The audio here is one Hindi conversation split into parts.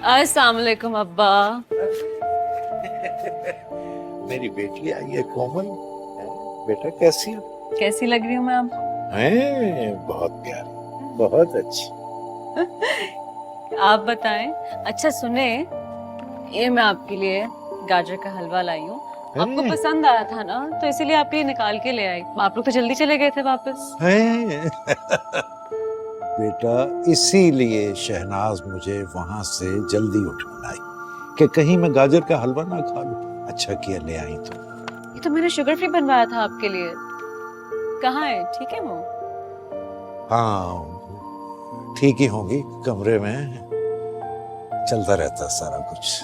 अस्सलाम वालेकुम अब्बा। मेरी बेटी आई है कोमल। बेटा कैसी हो? कैसी लग रही हूँ मैं अब? बहुत प्यारी, बहुत अच्छी। आप बताएं। अच्छा सुने, ये मैं आपके लिए गाजर का हलवा लाई हूँ। आपको हैं? पसंद आया था ना, तो इसीलिए आपके लिए निकाल के ले आई। आप लोग तो जल्दी चले गए थे वापस। हैं? बेटा इसीलिए शहनाज मुझे वहां से जल्दी उठा लाई कि कहीं मैं गाजर का हलवा ना खा लूं। अच्छा किया ले आई तो। ये तो मैंने शुगर फ्री बनवाया था आपके लिए। कहाँ है? ठीक है वो? हाँ ठीक ही होंगी, कमरे में चलता रहता सारा कुछ।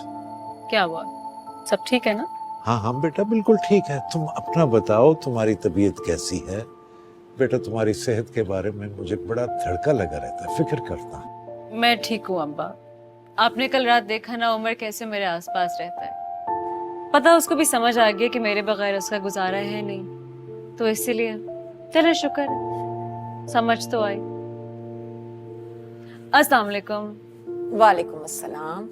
क्या हुआ? सब ठीक है ना? हाँ हाँ बेटा बिल्कुल ठीक है। तुम अपना बताओ, तुम्हारी तबीयत कैसी है? बेटा तुम्हारी सेहत के बारे में मुझे बड़ा धड़का लगा रहता है, फिक्र करता हूं। मैं ठीक हूँ अब्बा। आपने कल रात देखा ना उमर कैसे मेरे आसपास रहता है। पता उसको भी समझ आ गया कि मेरे बगैर उसका गुजारा है नहीं, तो इसीलिए चलो शुक्र है, समझ तो आई। अस्सलाम वालेकुम। वालेकुम अस्सलाम।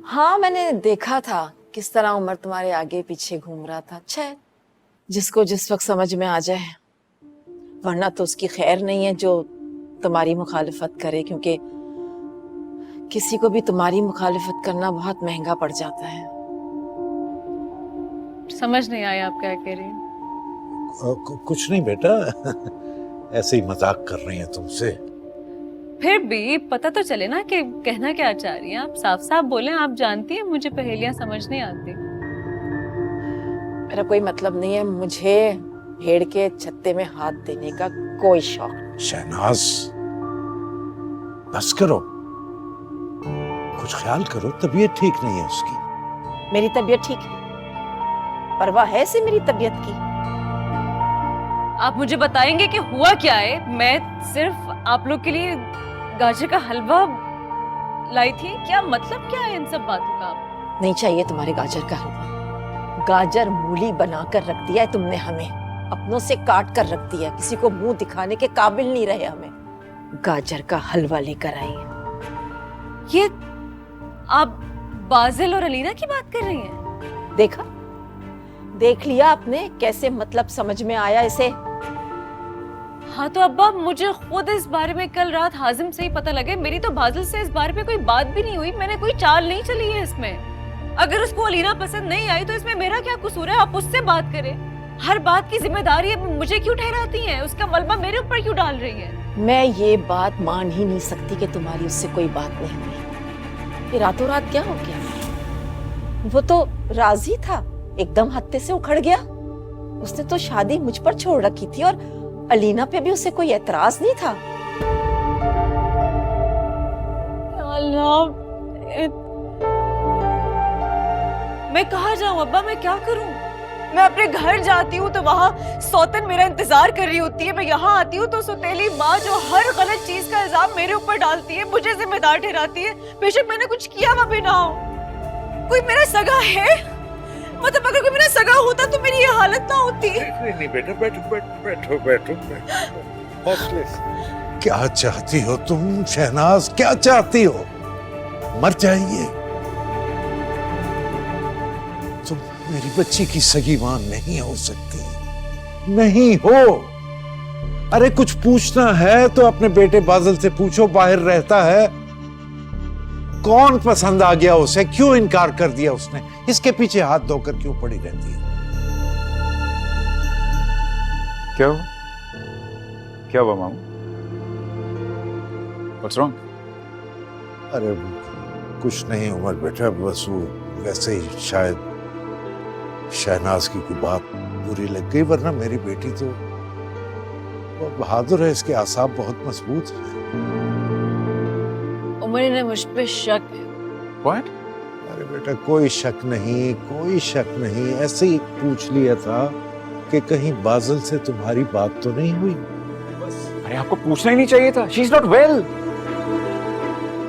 हाँ मैंने देखा था किस तरह उमर तुम्हारे आगे पीछे घूम रहा था। अच्छा है जिसको जिस वक्त समझ में आ जाए, वरना तो उसकी खैर नहीं है जो तुम्हारी मुखालिफत करे, क्योंकि किसी को भी तुम्हारी मुखालिफत करना बहुत महंगा पड़ जाता है। समझ नहीं आया आप क्या कह रही हैं। कुछ नहीं बेटा, ऐसे ही मजाक कर रही हैं तुमसे। फिर भी पता तो चले ना कि कहना क्या चाह रही हैं आप। साफ साफ बोलें। आप जानती हैं मुझे पहेलियां समझ नहीं आती। मेरा कोई मतलब नहीं है, मुझे भेड़ के छत्ते में हाथ देने का कोई शौक नहीं। शहनाज बस करो, कुछ ख्याल करो, तबीयत ठीक नहीं है उसकी। मेरी तबीयत ठीक है? परवाह है से मेरी तबीयत की? आप मुझे बताएंगे कि हुआ क्या है? मैं सिर्फ आप लोग के लिए गाजर का हलवा लाई थी। क्या मतलब क्या है इन सब बातों का? नहीं चाहिए तुम्हारे गाजर का हलवा। गाजर मूली बनाकर रख दिया है तुमने हमें, अपनों से काट कर रख दिया, किसी को मुंह दिखाने के काबिल नहीं रहे हमें। गाजर का हलवा लेकर आई है। ये आप बाजिल और अलीना की बात कर रही हैं? देखा, देख लिया आपने कैसे मतलब समझ में आया इसे? हाँ तो अब्बा मुझे खुद इस बारे में कल रात हाजिम से ही पता लगे। मेरी तो बाजिल से इस बारे में कोई बात भी नहीं हुई। मैंने कोई चाल नहीं चली है इसमें। अगर उसको अलीना पसंद नहीं आई तो इसमें मेरा क्या कसूर है? आप उससे बात करें। हर बात की जिम्मेदारी मुझे क्यों ठहराती हैं? उसका मलबा मेरे ऊपर क्यों डाल रही हैं? मैं ये बात मान ही नहीं सकती कि तुम्हारी उससे कोई बात नहीं हुई। ये रातों रात क्या हो गया? वो तो राजी था, एकदम हत्थे से उखड़ गया। उसने तो शादी मुझ पर छोड़ रखी थी और अलीना पे भी उसे कोई एतराज नहीं था। अल्लाह, मैं कहाँ जाऊँ अब्बा? मैं क्या करूँ? मैं अपने घर जाती हूँ तो वहाँ सौतन मेरा इंतजार कर रही होती है। मैं यहाँ आती हूँ तो सौतेली माँ जो हर गलत चीज का इल्जाम मेरे ऊपर डालती है, मुझे जिम्मेदार ठहराती है, बेशक मैंने कुछ किया हुआ भी ना हो। कोई मेरा सगा है? मतलब अगर कोई मेरा सगा होता तो मेरी ये हालत ना होती। नहीं बेटा, बैठो बैठो बैठो बैठो, हौसले से। क्या चाहती हो तुम शहनाज, क्या चाहती हो? मर जाइए तुम। मेरी बच्ची की सगी मां नहीं हो सकती, नहीं हो। अरे कुछ पूछना है तो अपने बेटे बादल से पूछो, बाहर रहता है। कौन पसंद आ गया उसे? क्यों इनकार कर दिया उसने? इसके पीछे हाथ धोकर क्यों पड़ी रहती है? क्या हुआ? क्या हुआ मामू? What's wrong? अरे कुछ नहीं उमर बेटा, बस वो वैसे ही शायद शहनाज की कोई बात बुरी लग गई, वरना मेरी बेटी तो बहुत बहादुर है, इसके आसाब बहुत मजबूत है। उमर ने मुझ पे शक है। What? अरे बेटा कोई शक नहीं, कोई शक नहीं, ऐसे ही पूछ लिया था कि कहीं बादल से तुम्हारी बात तो नहीं हुई। अरे आपको पूछना ही नहीं चाहिए था। She's not well.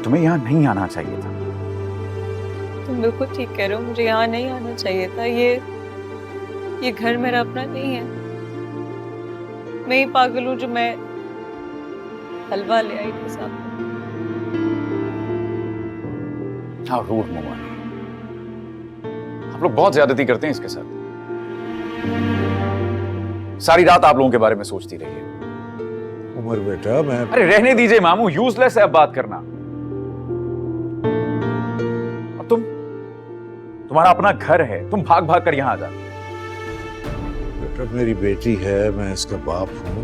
तुम्हें यहाँ नहीं आना चाहिए था। तुम बिल्कुल ठीक कह रहे हो, मुझे यहाँ नहीं आना चाहिए था। ये घर मेरा अपना नहीं है। मैं ही पागल हूँ जो मैं हलवा ले आई थी साथ में। हाउ रूड मोमानी, आप लोग बहुत ज्यादती करते हैं इसके साथ। सारी रात आप लोगों के बारे में सोचती रही है। उमर बेटा, मैं अरे रहने दीजिए मामू, यूजलेस है अब बात करना। अब तुम्हारा अपना घर है, तुम भाग भाग कर यहां आ जाओ। बेटा, मेरी बेटी है, मैं इसका बाप हूं,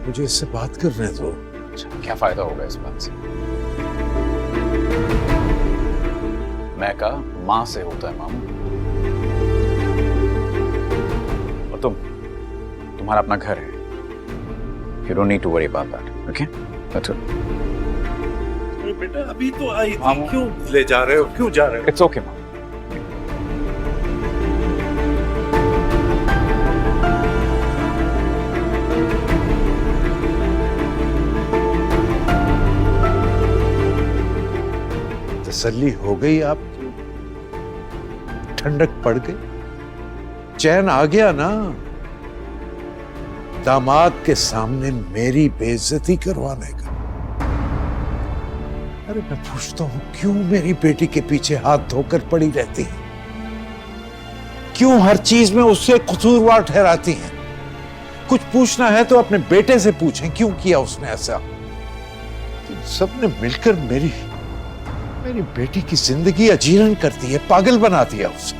मुझे इससे बात करने दो। अच्छा, क्या फायदा होगा इस बात से? मैं का मां से होता है मामू। और तुम्हारा अपना घर है। You don't need to worry about that, okay? That's it. अरे बेटा, अभी तो आई थी, मामू। क्यों ले जा रहे हो, क्यों जा रहे हो? It's okay, मामू। तसल्ली हो गई आपकी? ठंडक पड़ गई? चैन आ गया ना? दामाद के सामने मेरी बेइज्जती करवाने का। अरे मैं पूछता हूं, क्यों मेरी बेटी के पीछे हाथ धोकर पड़ी रहती है? क्यों हर चीज में उससे कसूरवार ठहराती हैं? कुछ पूछना है तो अपने बेटे से पूछें, क्यों किया उसने ऐसा? तुम सबने मिलकर मेरी बेटी की जिंदगी अजीरन कर दी है, पागल बना दिया उसे।